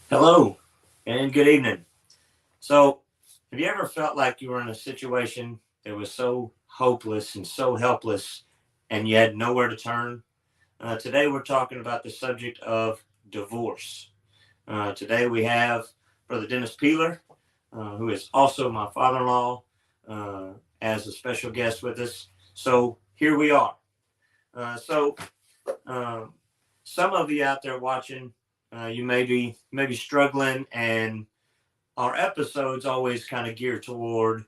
Hello and good evening. So, have you ever felt like you were in a situation that was so hopeless and so helpless and you had nowhere to turn? Today, we're talking about the subject of divorce. Today, we have Brother Dennis Peeler, who is also my father in law, uh, as a special guest with us. So, here we are. So, um, some of you out there watching, you may be struggling, and our episodes always kind of geared toward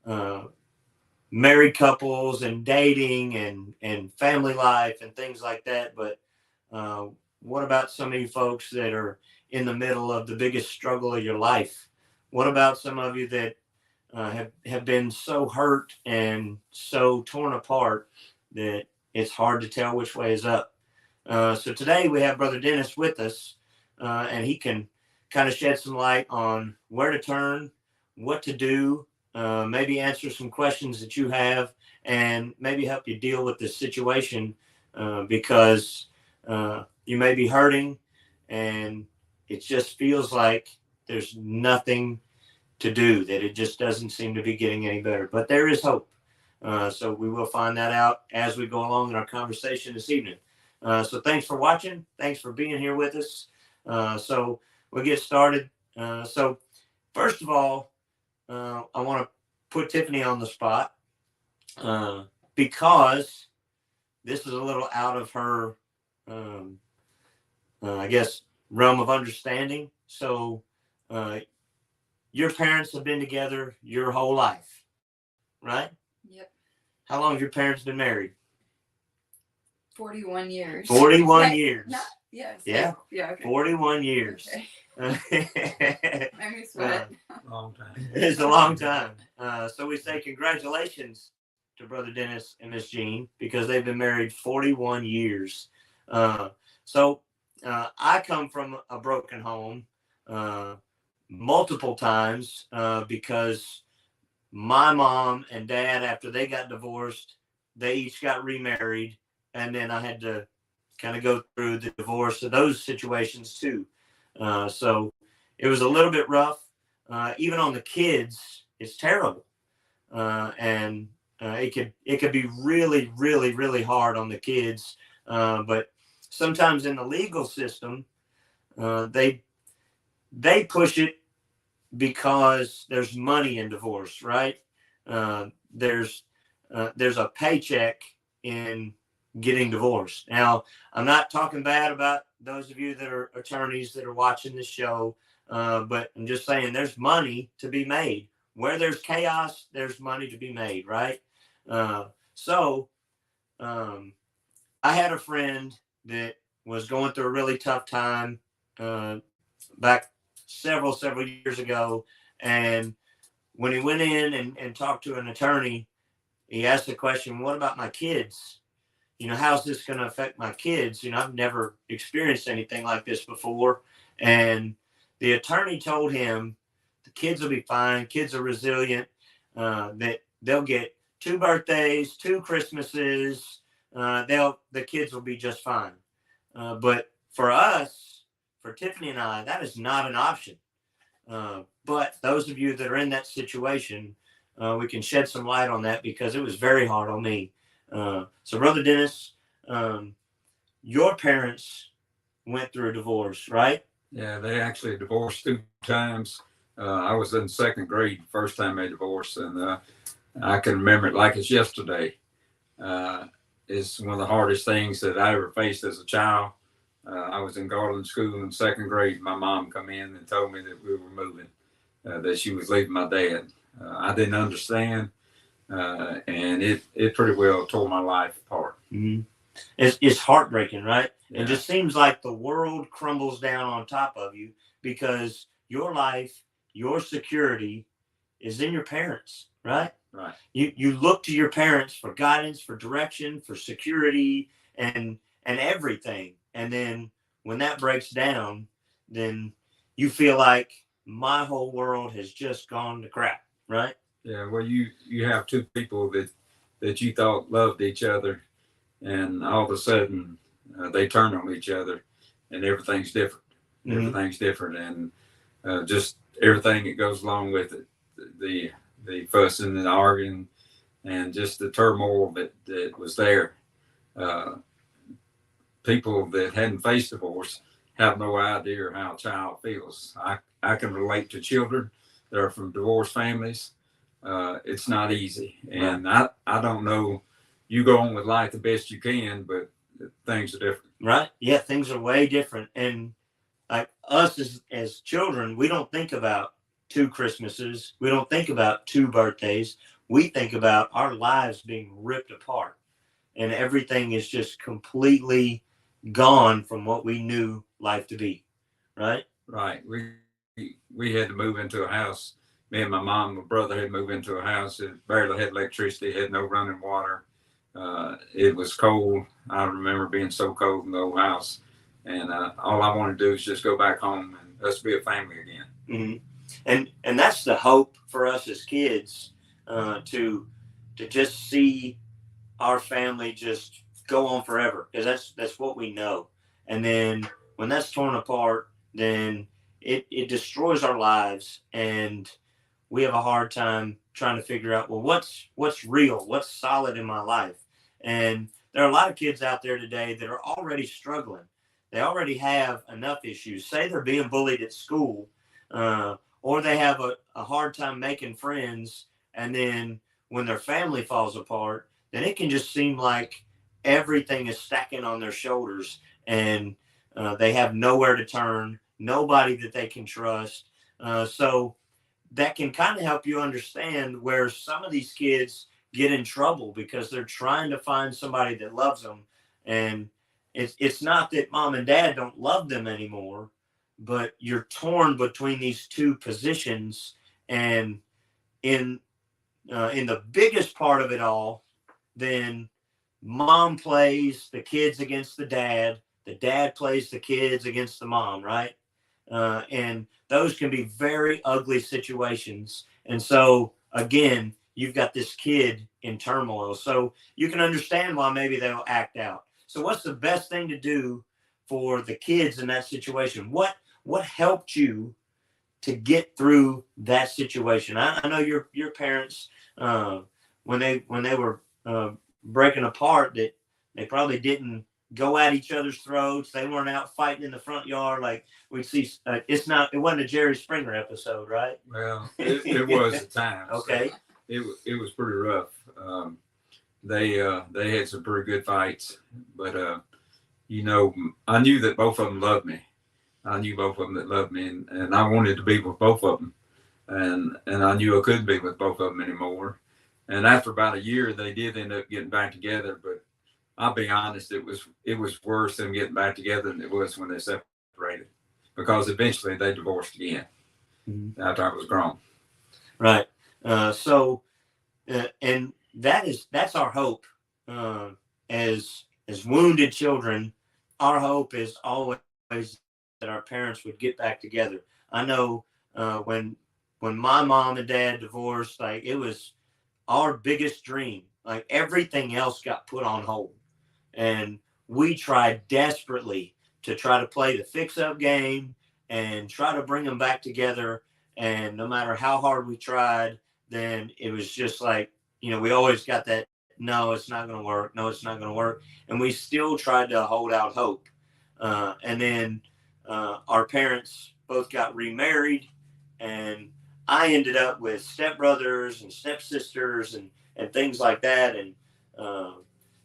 uh, married couples and dating and family life and things like that. But uh, what about some of you folks that are in the middle of the biggest struggle of your life? What about some of you that have been so hurt and so torn apart that it's hard to tell which way is up? So today we have Brother Dennis with us, and he can kind of shed some light on where to turn, what to do, maybe answer some questions that you have, and maybe help you deal with this situation because you may be hurting and it just feels like there's nothing to do, that it just doesn't seem to be getting any better. But there is hope. So we will find that out as we go along in our conversation this evening. So thanks for watching. Thanks for being here with us. So we'll get started. So first of all, I want to put Tiffany on the spot because this is a little out of her, um, I guess, realm of understanding. So uh, your parents have been together your whole life, right? Yep. How long have your parents been married? 41 years. 41 years. Yes. Yeah. Yeah. Okay. 41 years. Okay. Made me Uh, sweat. Long time. it's a long time. So we say congratulations to Brother Dennis and Miss Jean because they've been married 41 years. Uh, so I come from a broken home uh, multiple times because my mom and dad, after they got divorced, they each got remarried, and then I had to kind of go through the divorce of those situations too. So it was a little bit rough. Even on the kids, it's terrible, and it could be really, really, really hard on the kids. But sometimes in the legal system, they push it because there's money in divorce, right? Uh, there's there's a paycheck in getting divorced. Now, I'm not talking bad about those of you that are attorneys that are watching this show, but I'm just saying there's money to be made. Where there's chaos, there's money to be made, right? So um, I had a friend that was going through a really tough time uh, back several years ago, and when he went in and talked to an attorney, he asked the question, what about my kids? How's this going to affect my kids? I've never experienced anything like this before. And the attorney told him the kids will be fine. Kids are resilient, that they'll get 2 birthdays, 2 Christmases. The kids will be just fine. But for us, for Tiffany and I, that is not an option. But those of you that are in that situation, we can shed some light on that because it was very hard on me. So, Brother Dennis, um, your parents went through a divorce, right? Yeah, they actually divorced 2 times. I was in second grade first time they divorced, and I can remember it like it's yesterday. Uh, it's one of the hardest things that I ever faced as a child. I was in Garland School in second grade. My mom come in and told me that we were moving, that she was leaving my dad. I didn't understand, and it pretty well tore my life apart. Mm-hmm. It's heartbreaking, right? Yeah. It just seems like the world crumbles down on top of you because your life, your security is in your parents, right? Right. You look to your parents for guidance, for direction, for security, and everything. And then when that breaks down, then you feel like my whole world has just gone to crap, right? Yeah. Well, you have two people that you thought loved each other, and all of a sudden they turn on each other, and everything's different. Mhm. Everything's different, and just everything that goes along with it, the fussing and arguing, and just the turmoil that was there. Uh, People that hadn't faced divorce have no idea how a child feels. I can relate to children that are from divorced families. It's not easy, and I don't know. You go on with life the best you can, but things are different. Right? Yeah, things are way different. And like us as children, we don't think about 2 Christmases. We don't think about 2 birthdays. We think about our lives being ripped apart, and everything is just completely gone from what we knew life to be. Right? Right. We had to move into a house. Me and my mom, and my brother had moved into a house that barely had electricity, had no running water. It was cold. I remember being so cold in the old house, and all I wanted to do is just go back home and us be a family again. Mm-hmm. And that's the hope for us as kids, to just see our family just go on forever, because that's what we know. And then when that's torn apart, then it destroys our lives, and we have a hard time trying to figure out, well, what's real, what's solid in my life. And there are a lot of kids out there today that are already struggling. They already have enough issues. Say they're being bullied at school, or they have a hard time making friends, and then when their family falls apart, then it can just seem like everything is stacking on their shoulders, and they have nowhere to turn, nobody that they can trust. So that can kind of help you understand where some of these kids get in trouble, because they're trying to find somebody that loves them. And it's not that mom and dad don't love them anymore, but you're torn between these 2 positions. And in the biggest part of it all, then mom plays the kids against the dad plays the kids against the mom, right? And those can be very ugly situations. And so again, you've got this kid in turmoil, so you can understand why maybe they'll act out. So what's the best thing to do for the kids in that situation? What helped you to get through that situation? I know your parents, when they were breaking apart, that they probably didn't go at each other's throats. They weren't out fighting in the front yard like we see. It wasn't a Jerry Springer episode, right? Well, it was at times. Okay. It was pretty rough. They had some pretty good fights, but I knew that both of them loved me. I knew both of them that loved me, and I wanted to be with both of them, and I knew I couldn't be with both of them anymore. And after about a year, they did end up getting back together. But I'll be honest, it was worse than getting back together than it was when they separated, because eventually they divorced again after I was grown. Right. And that's our hope, as wounded children. Our hope is always that our parents would get back together. I know when my mom and dad divorced, like, it was our biggest dream. Like, everything else got put on hold, and we tried desperately to try to play the fix-up game and try to bring them back together. And no matter how hard we tried, then it was just like, we always got that, no, it's not going to work. No, it's not going to work. And we still tried to hold out hope. And then our parents both got remarried, and I ended up with stepbrothers and stepsisters and things like that. And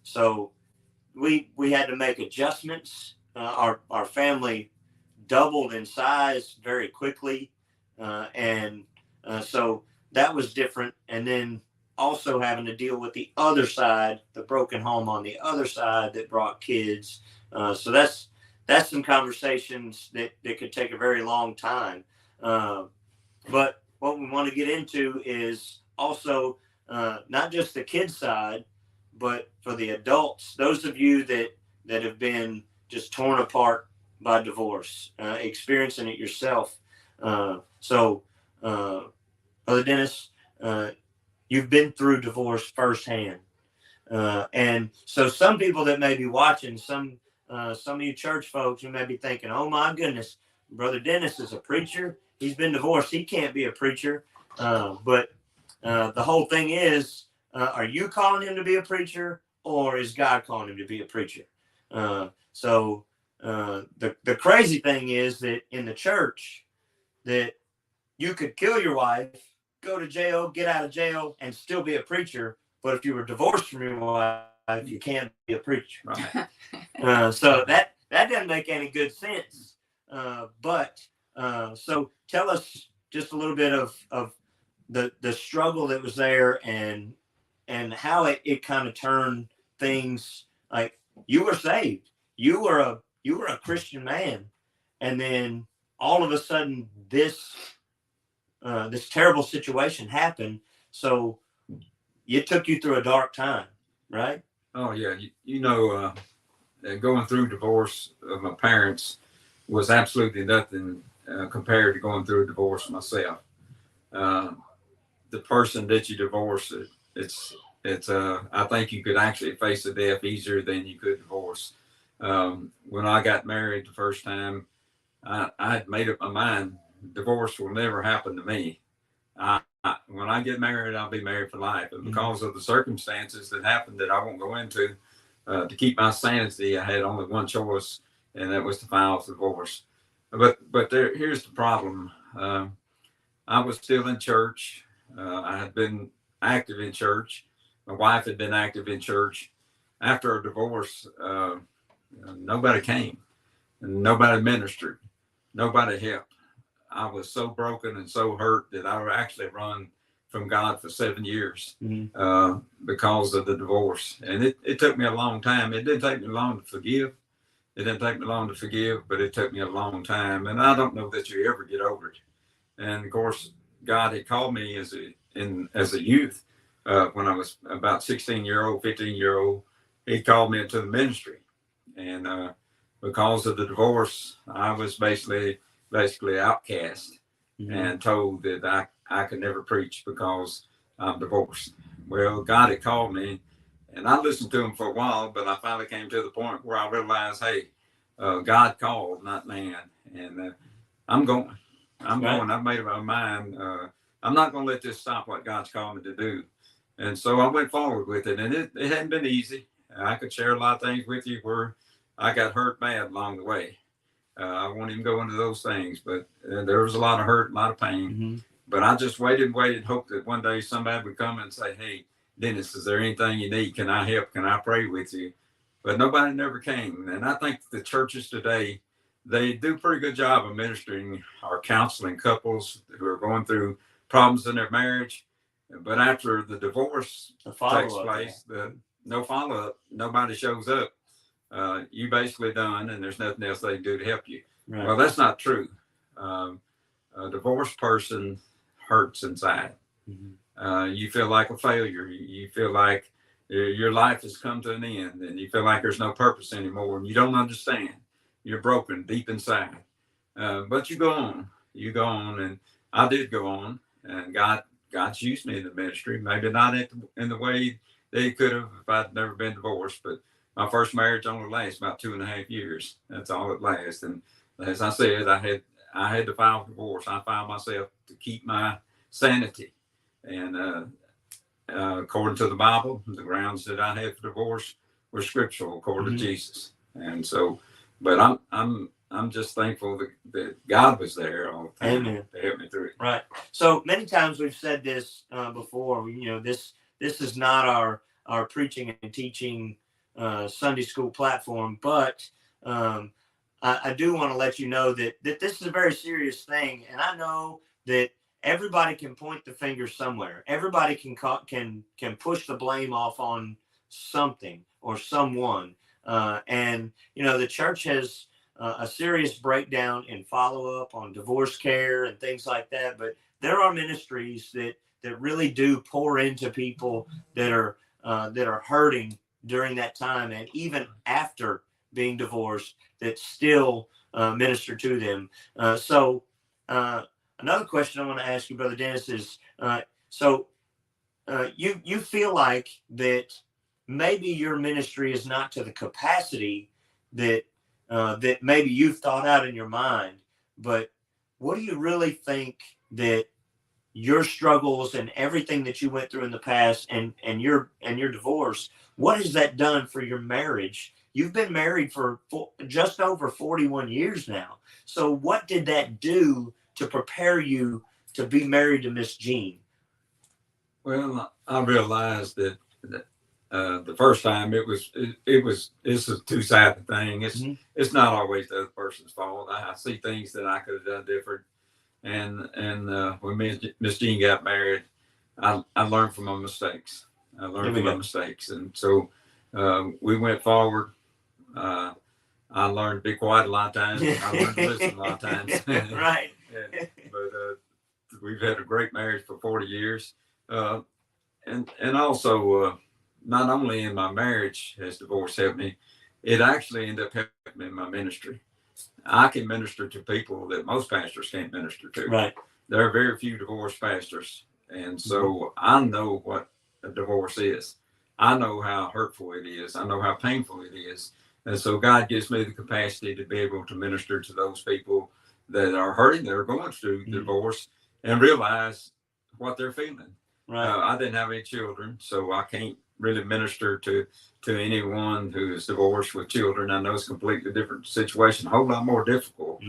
so we had to make adjustments. Our family doubled in size very quickly. And so that was different. And then also having to deal with the other side, the broken home on the other side that brought kids. So that's some conversations that could take a very long time. But what we want to get into is also not just the kids side, but for the adults, those of you that have been just torn apart by divorce, experiencing it yourself. So Brother Dennis, you've been through divorce firsthand. And so some people that may be watching, some of you church folks, you may be thinking, oh my goodness, Brother Dennis is a preacher. He's been divorced. He can't be a preacher. But the whole thing is, are you calling him to be a preacher, or is God calling him to be a preacher? So the crazy thing is that in the church, that you could kill your wife, go to jail, get out of jail, and still be a preacher. But if you were divorced from your wife, you can't be a preacher. Right. So that doesn't make any good sense. So tell us just a little bit of the struggle that was there, and how it kind of turned things. Like, you were saved, you were a Christian man, and then all of a sudden this terrible situation happened. So it took you through a dark time, right? Oh yeah, going through divorce of my parents was absolutely nothing compared to going through a divorce myself. The person that you divorce, it's I think you could actually face a death easier than you could divorce. When I got married the first time, I had made up my mind, divorce will never happen to me. When I get married, I'll be married for life. And because of the circumstances that happened that I won't go into, to keep my sanity, I had only one choice, and that was to file for divorce. But here's the problem. I was still in church. I had been active in church. My wife had been active in church. After a divorce, nobody came, and nobody ministered, nobody helped. I was so broken and so hurt that I actually run from God for 7 years because of the divorce. And it took me a long time. It didn't take me long to forgive. It didn't take me long to forgive, but it took me a long time. And I don't know that you ever get over it. And of course, God had called me as a youth when I was about 16-year-old, 15-year-old. He called me into the ministry. And because of the divorce, I was basically outcast and told that I could never preach because I'm divorced. Well, God had called me, and I listened to him for a while, but I finally came to the point where I realized, hey, God called, not man. And I'm going. I've made up my mind. I'm not going to let this stop what God's called me to do. And so I went forward with it, and it hadn't been easy. I could share a lot of things with you where I got hurt bad along the way. I won't even go into those things, but there was a lot of hurt, a lot of pain. But I just waited, hoped that one day somebody would come and say, hey, Dennis, is there anything you need? Can I help? Can I pray with you? But nobody never came. And I think the churches today, they do a pretty good job of ministering or counseling couples who are going through problems in their marriage. But after the divorce takes place, no follow-up, nobody shows up. You basically done, and there's nothing else they can do to help you. Right. Well, that's not true. A divorced person hurts inside. You feel like a failure. You feel like your life has come to an end, and you feel like there's no purpose anymore, and you don't understand. You're broken deep inside. But you go on, and I did go on, and God's used me in the ministry. Maybe not in the way that he could have if I'd never been divorced, but my first marriage only lasted about 2.5 years. That's all it lasts. And as I said, I had to file for divorce. I filed myself to keep my sanity. And according to the Bible, the grounds that I had for divorce were scriptural, according to Jesus. And so, but I'm just thankful that God was there all the time to help me through it. Right. So many times we've said this before. This is not our preaching and teaching Sunday school platform, but I do want to let you know that this is a very serious thing, and I know that everybody can point the finger somewhere. Everybody can push the blame off on something or someone, and the church has a serious breakdown in follow-up on divorce care and things like that. But there are ministries that really do pour into people that are hurting during that time, and even after being divorced, that still minister to them. So another question I want to ask you, Brother Dennis, is you feel like that maybe your ministry is not to the capacity that maybe you've thought out in your mind, but what do you really think that your struggles and everything that you went through in the past and your divorce, what has that done for your marriage? You've been married for just over 41 years now. So what did that do to prepare you to be married to Miss Jean? Well, I realized that the first time it's a two-sided thing. It's not always the other person's fault. I see things that I could have done different. And when Miss Jean got married, I learned from my mistakes. And so we went forward. I learned to be quiet a lot of times. I learned to listen a lot of times. Right. But we've had a great marriage for 40 years. And also, not only in my marriage has divorce helped me, it actually ended up helping me in my ministry. I can minister to people that most pastors can't minister to. Right. There are very few divorced pastors. And so I know what a divorce is. I know how hurtful it is. I know how painful it is. And so God gives me the capacity to be able to minister to those people that are hurting, that are going through divorce, and realize what they're feeling. Right. I didn't have any children, so I can't really minister to anyone who is divorced with children. I know it's a completely different situation, a whole lot more difficult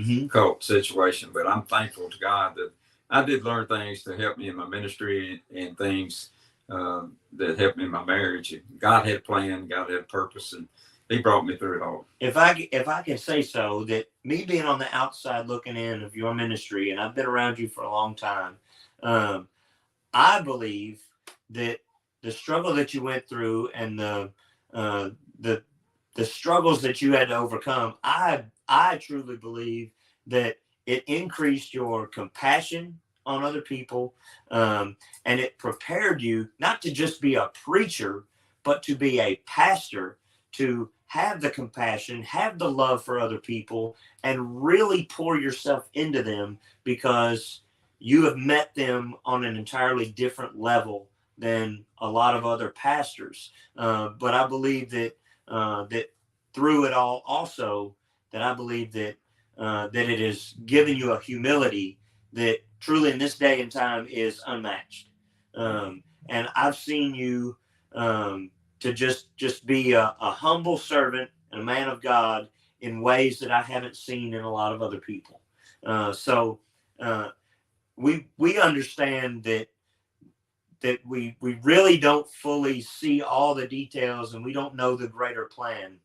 situation, but I'm thankful to God that I did learn things to help me in my ministry and things that helped me in my marriage. God had a plan, God had a purpose, and He brought me through it all. If I can say so, that me being on the outside looking in of your ministry, and I've been around you for a long time, I believe that the struggle that you went through and the struggles that you had to overcome, I truly believe that it increased your compassion on other people, and it prepared you not to just be a preacher, but to be a pastor, to have the compassion, have the love for other people, and really pour yourself into them, because you have met them on an entirely different level than a lot of other pastors. But I believe that that through it all, also, that I believe that that it has given you a humility that truly in this day and time is unmatched. And I've seen you to just be a humble servant and a man of God in ways that I haven't seen in a lot of other people. So we understand that we really don't fully see all the details, and we don't know the greater plan.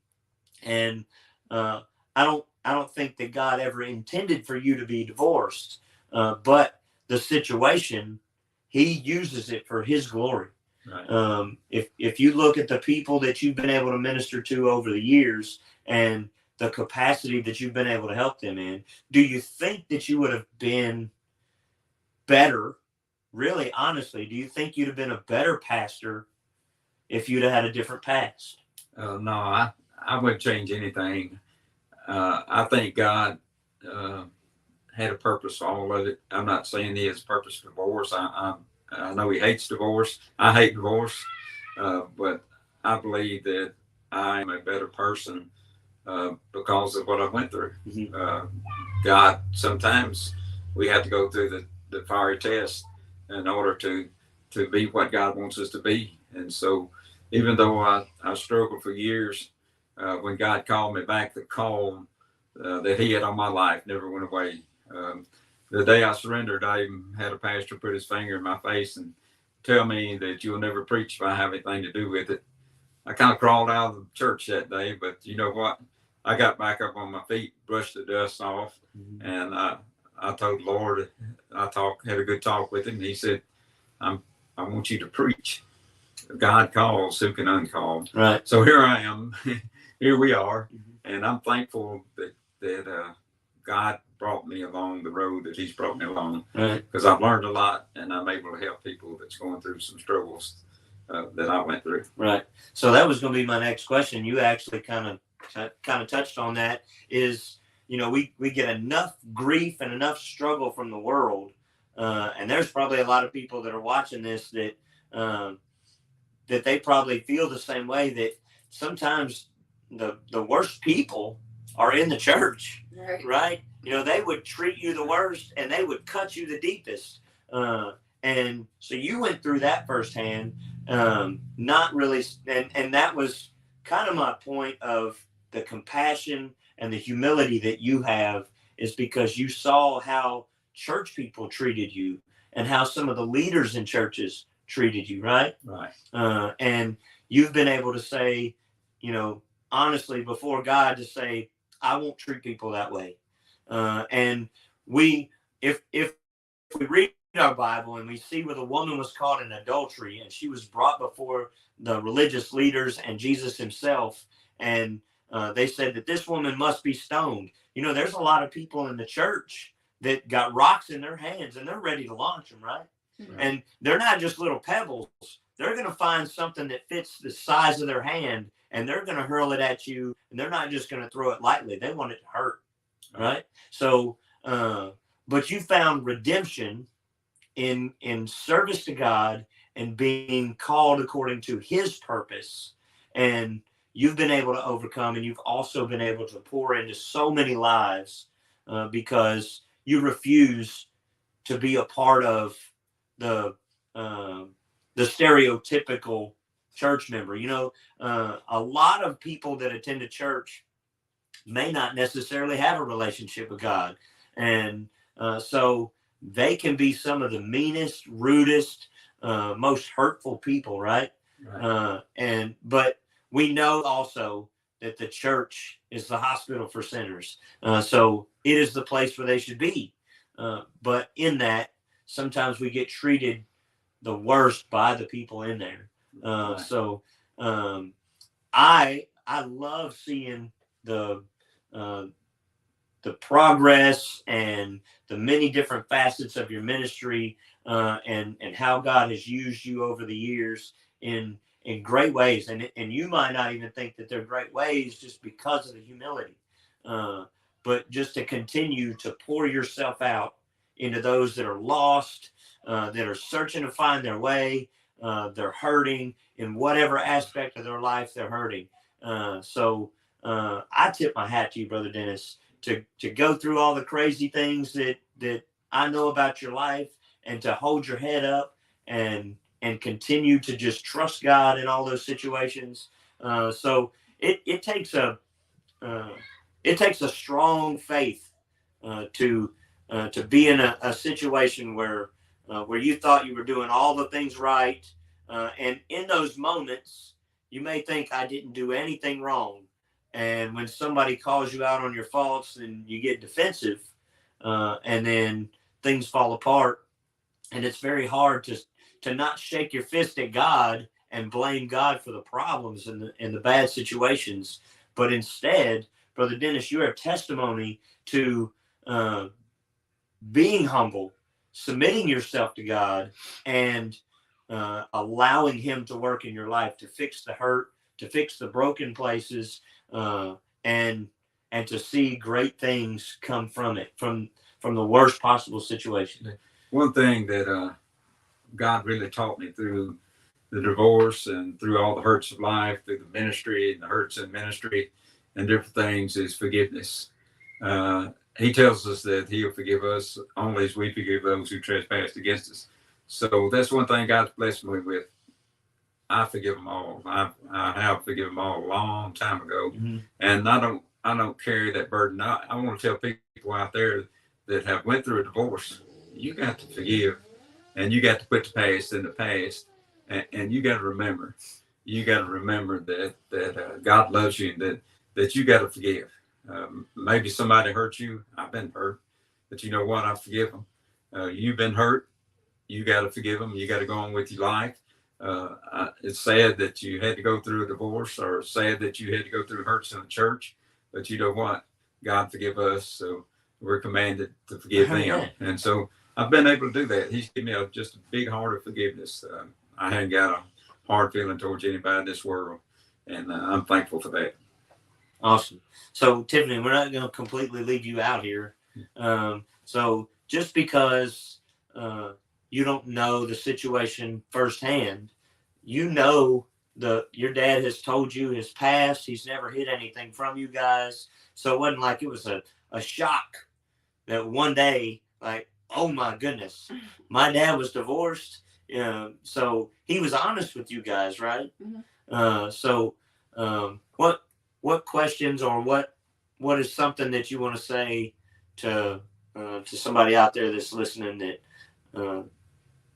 And I don't think that God ever intended for you to be divorced, but the situation, He uses it for His glory. Right. If you look at the people that you've been able to minister to over the years and the capacity that you've been able to help them in, do you think that you would have been better? Really, honestly, do you think you'd have been a better pastor if you'd have had a different past? No, I wouldn't change anything. I think God had a purpose for all of it. I'm not saying He has a purpose for divorce. I know He hates divorce. I hate divorce, but I believe that I am a better person because of what I went through. God, sometimes we have to go through the fiery test in order to be what God wants us to be. And so even though I struggled for years, when God called me back, the call that He had on my life never went away. The day I surrendered, I even had a pastor put his finger in my face and tell me that you'll never preach if I have anything to do with it. I kind of crawled out of the church that day, but you know what? I got back up on my feet, brushed the dust off, and I told the Lord, had a good talk with Him. He said, I want you to preach. God calls, who can uncall? Right. So here I am. Here we are. And I'm thankful that God brought me along the road that He's brought me along. Right. Because I've learned a lot, and I'm able to help people that's going through some struggles that I went through. Right. So that was going to be my next question. You actually kind of touched on that. Is, you know, we get enough grief and enough struggle from the world, and there's probably a lot of people that are watching this that they probably feel the same way, that sometimes the worst people are in the church, Right. right? You know, they would treat you the worst and they would cut you the deepest. And so you went through that firsthand. Not really, and that was kind of my point of the compassion and the humility that you have, is because you saw how church people treated you and how some of the leaders in churches treated you, right? Right. And you've been able to say, you know, honestly before God, to say, I won't treat people that way. And we, if we read our Bible and we see where the woman was caught in adultery and she was brought before the religious leaders and Jesus himself, and they said that this woman must be stoned. You know, there's a lot of people in the church that got rocks in their hands and they're ready to launch them, right? Mhm. And they're not just little pebbles. They're going to find something that fits the size of their hand and they're going to hurl it at you. And they're not just going to throw it lightly. They want it to hurt, right? So, but you found redemption in service to God and being called according to his purpose. And you've been able to overcome, and you've also been able to pour into so many lives because you refuse to be a part of the stereotypical church member. You know, a lot of people that attend a church may not necessarily have a relationship with God, and so they can be some of the meanest, rudest, most hurtful people, right? Right. But we know also that the church is the hospital for sinners, so it is the place where they should be. But in that, sometimes we get treated the worst by the people in there. Right. So I love seeing uh, the progress and the many different facets of your ministry, and how God has used you over the years in great ways. And you might not even think that they're great ways just because of the humility, but just to continue to pour yourself out into those that are lost, that are searching to find their way. They're hurting in whatever aspect of their life they're hurting. So I tip my hat to you, Brother Dennis, to go through all the crazy things that I know about your life, and to hold your head up and continue to just trust God in all those situations. So it takes a strong faith to be in a situation where you thought you were doing all the things right, and in those moments you may think, I didn't do anything wrong. And when somebody calls you out on your faults, then you get defensive, and then things fall apart. And it's very hard to not shake your fist at God and blame God for the problems and the bad situations, but instead, Brother Dennis, you're a testimony to being humble, submitting yourself to God, and allowing Him to work in your life to fix the hurt, to fix the broken places, and to see great things come from it, from the worst possible situation. One thing that God really taught me through the divorce and through all the hurts of life, through the ministry and the hurts in ministry and different things, is forgiveness. He tells us that he'll forgive us only as we forgive those who trespass against us. So that's one thing God's blessed me with. I forgive them all. I have forgiven them all a long time ago, and I don't carry that burden. I want to tell people out there that have went through a divorce, you got to forgive, and you got to put the past in the past, and you got to remember, that God loves you, and that you got to forgive. Maybe somebody hurt you. I've been hurt, but you know what? I forgive them. You've been hurt. You got to forgive them. You got to go on with your life. It's sad that you had to go through a divorce, or sad that you had to go through hurts in the church, but you know what? God forgive us, so we're commanded to forgive them. And so I've been able to do that. He's given me just a big heart of forgiveness. I haven't got a hard feeling towards anybody in this world, and I'm thankful for that. Awesome. So Tiffany, we're not going to completely leave you out here. So just because you don't know the situation firsthand, you know your dad has told you his past. He's never hid anything from you guys. So it wasn't like it was a shock that one day, like, oh my goodness, my dad was divorced. So he was honest with you guys, right? So what questions or what is something that you want to say to somebody out there that's listening that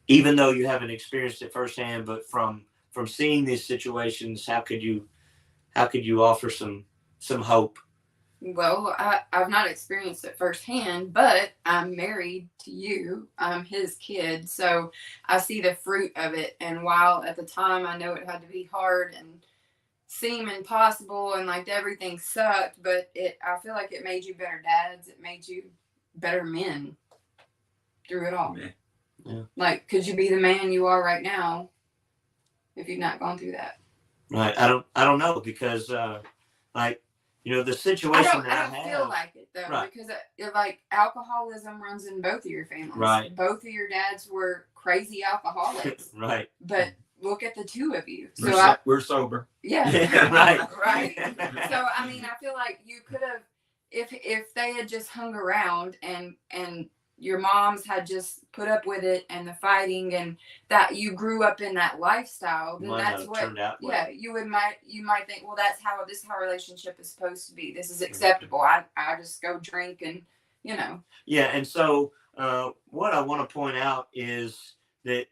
even though you haven't experienced it firsthand, but from seeing these situations, how could you offer some hope? Well, I've not experienced it firsthand, but I'm married to you. I'm his kid. So I see the fruit of it. And while at the time I know it had to be hard and seem impossible and like everything sucked, but I feel like it made you better dads. It made you better men through it all. Yeah. Like, could you be the man you are right now if you've not gone through that? Right. I don't know, because like, the situation I don't feel like it though, right. Because like alcoholism runs in both of your families. Right. Both of your dads were crazy alcoholics. Right. But look at the two of you. We're sober. Yeah. Right. Right. So I mean, I feel like you could have, if they had just hung around and your moms had just put up with it and the fighting, and that you grew up in that lifestyle, then that's what turned out well. Yeah, you might think, well, this is how a relationship is supposed to be. This is acceptable. I just go drink and Yeah, and so what I want to point out is that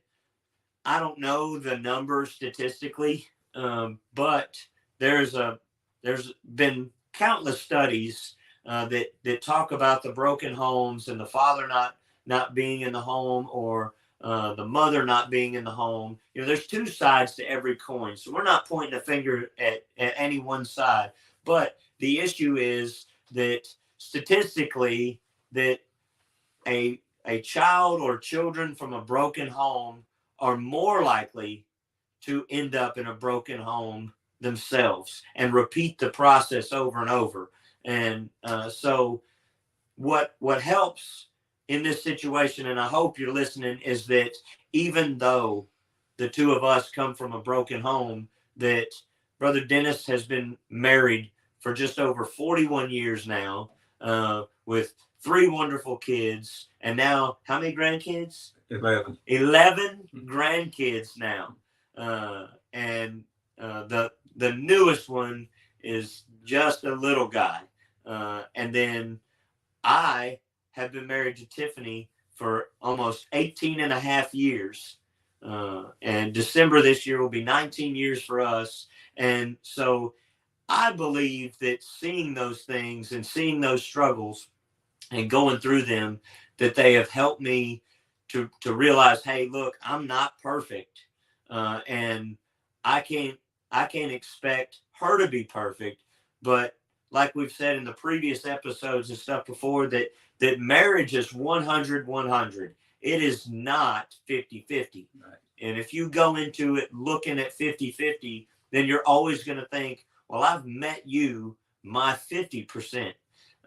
I don't know the numbers statistically, but there's been countless studies that talk about the broken homes and the father not being in the home, or the mother not being in the home. There's two sides to every coin. So we're not pointing a finger at any one side. But the issue is that statistically, that a child or children from a broken home are more likely to end up in a broken home themselves and repeat the process over and over. And so what helps in this situation, and I hope you're listening, is that even though the two of us come from a broken home, that Brother Dennis has been married for just over 41 years now, with 3 wonderful kids, and now how many grandkids? 11 grandkids now, and the newest one is just a little guy. And then I have been married to Tiffany for almost 18 and a half years. And December this year will be 19 years for us. And so I believe that seeing those things and seeing those struggles and going through them, that they have helped me to realize, hey, look, I'm not perfect. And I can't expect her to be perfect, but like we've said in the previous episodes and stuff before, that marriage is 100-100. It is not 50-50. Right. And if you go into it looking at 50-50, then you're always going to think, well, I've met you my 50%.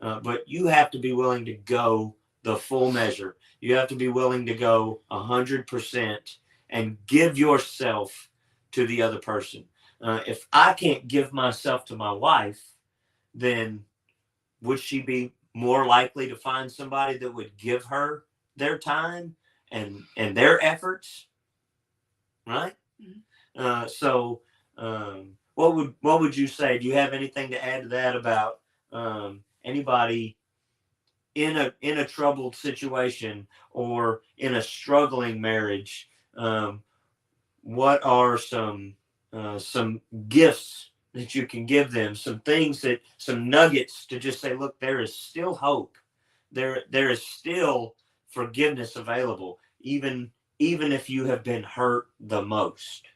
But you have to be willing to go the full measure. You have to be willing to go 100% and give yourself to the other person. If I can't give myself to my wife, then would she be more likely to find somebody that would give her their time and their efforts? Right? Mm-hmm. So what would you say? Do you have anything to add to that about anybody in a troubled situation or in a struggling marriage? What are some gifts that you can give them, some nuggets to just say, look, there is still hope. There is still forgiveness available, even if you have been hurt the most.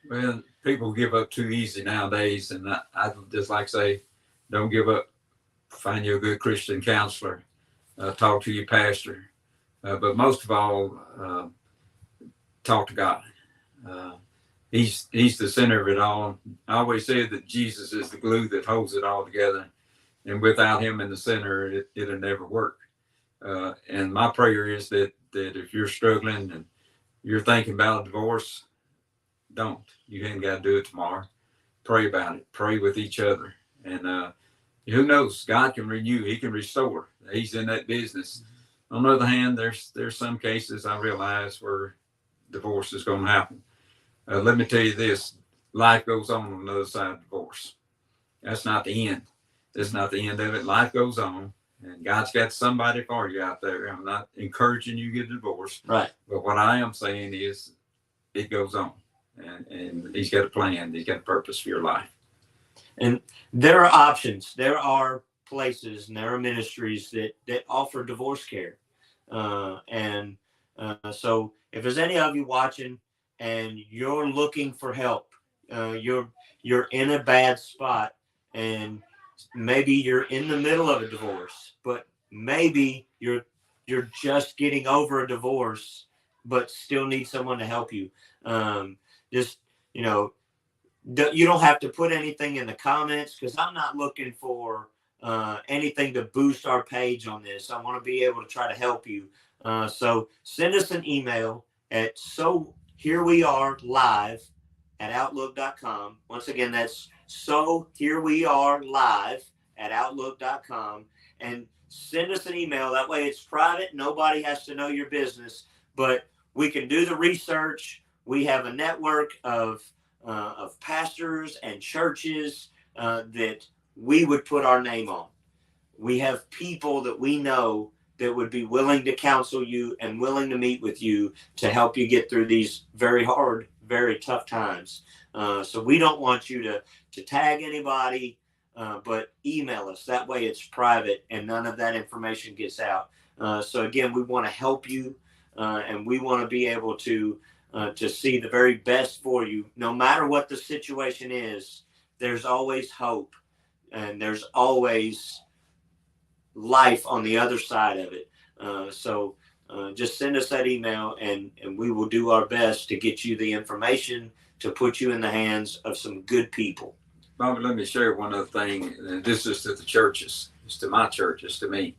Well, people give up too easy nowadays, and I just like to say, don't give up. Find you a good Christian counselor. Talk to your pastor. But most of all, talk to God. He's the center of it all. I always said that Jesus is the glue that holds it all together. And without him in the center, it'll never work. And my prayer is that if you're struggling and you're thinking about a divorce, don't. You ain't got to do it tomorrow. Pray about it. Pray with each other. And Who knows? God can renew. He can restore. He's in that business. On the other hand, there's some cases I realize where divorce is going to happen. Let me tell you this: life goes on the other side of divorce. That's not the end. That's not the end of it. Life goes on, and God's got somebody for you out there. I'm not encouraging you to get divorced, Right. but what I am saying is, it goes on, and He's got a plan. He's got a purpose for your life. And there are options. There are places and there are ministries that offer divorce care. So if there's any of you watching and you're looking for help, you're in a bad spot, and maybe you're in the middle of a divorce, but maybe you're just getting over a divorce, but still need someone to help you. Just, you don't have to put anything in the comments, because I'm not looking for anything to boost our page on this. I want to be able to try to help you. So send us an email at soherewearelive@outlook.com. Once again, that's soherewearelive@outlook.com, and send us an email. That way it's private. Nobody has to know your business, but we can do the research. We have a network of pastors and churches that we would put our name on. We have people that we know that would be willing to counsel you and willing to meet with you to help you get through these very hard, very tough times. So we don't want you to tag anybody, but email us. That way it's private and none of that information gets out. So again, we want to help you, and we want to be able to see the very best for you. No matter what the situation is, there's always hope, and there's always life on the other side of it. So just send us that email, and we will do our best to get you the information to put you in the hands of some good people. Bobby, let me share one other thing. And this is to the churches. It's to my church. It's to me.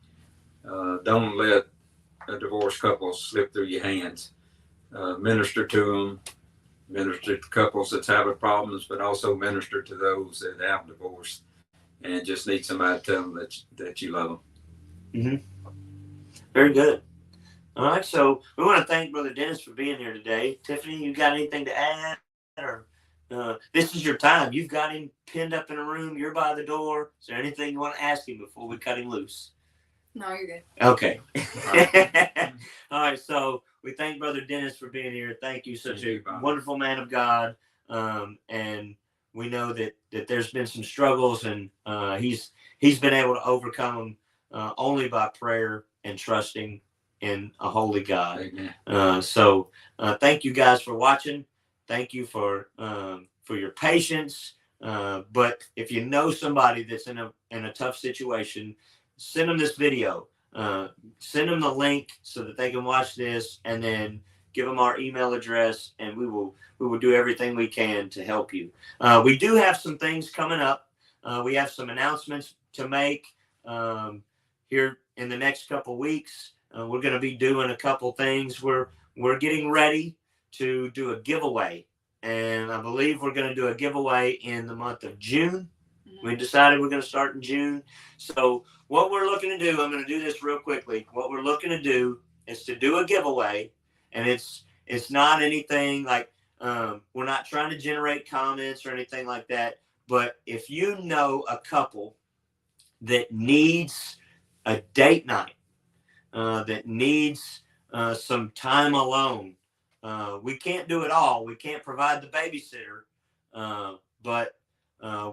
Don't let a divorced couple slip through your hands. Minister to them. Minister to couples that's having problems, but also minister to those that have divorced and just need somebody to tell them that you love them. Mm-hmm. Very good. All right, so we want to thank Brother Dennis for being here today. Tiffany, you got anything to add? Or this is your time. You've got him pinned up in a room. You're by the door. Is there anything you want to ask him before we cut him loose? No, you're good. Okay. All right, so we thank Brother Dennis for being here. Thank you, such a wonderful man of God. And we know that there's been some struggles, and he's been able to overcome them only by prayer and trusting in a holy God. So thank you guys for watching. Thank you for your patience. But if you know somebody that's in a tough situation, send them this video. Send them the link so that they can watch this, and then give them our email address, and we will do everything we can to help you. We do have some things coming up. We have some announcements to make here in the next couple weeks. We're going to be doing a couple things. We're getting ready to do a giveaway, and I believe we're going to do a giveaway in the month of June. We decided we're going to start in June. So what we're looking to do, I'm going to do this real quickly. What we're looking to do is to do a giveaway, and it's not anything like we're not trying to generate comments or anything like that. But if you know a couple that needs a date night, that needs some time alone, we can't do it all. We can't provide the babysitter, but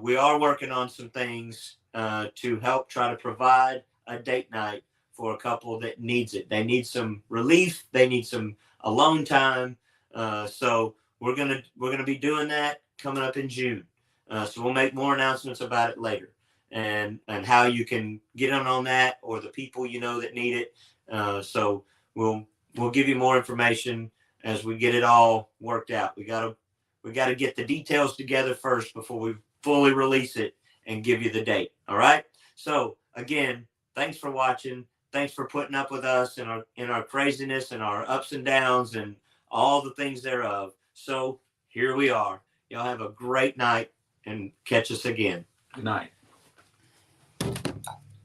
we are working on some things to help try to provide a date night for a couple that needs it. They need some relief. They need some alone time. So we're gonna be doing that coming up in June. So we'll make more announcements about it later, and how you can get in on that, or the people you know that need it. So we'll give you more information as we get it all worked out. We gotta get the details together first before we fully release it and give you the date. All right. So again, thanks for watching. Thanks for putting up with us in our craziness and our ups and downs and all the things thereof. So here we are. Y'all have a great night, and catch us again. Good night.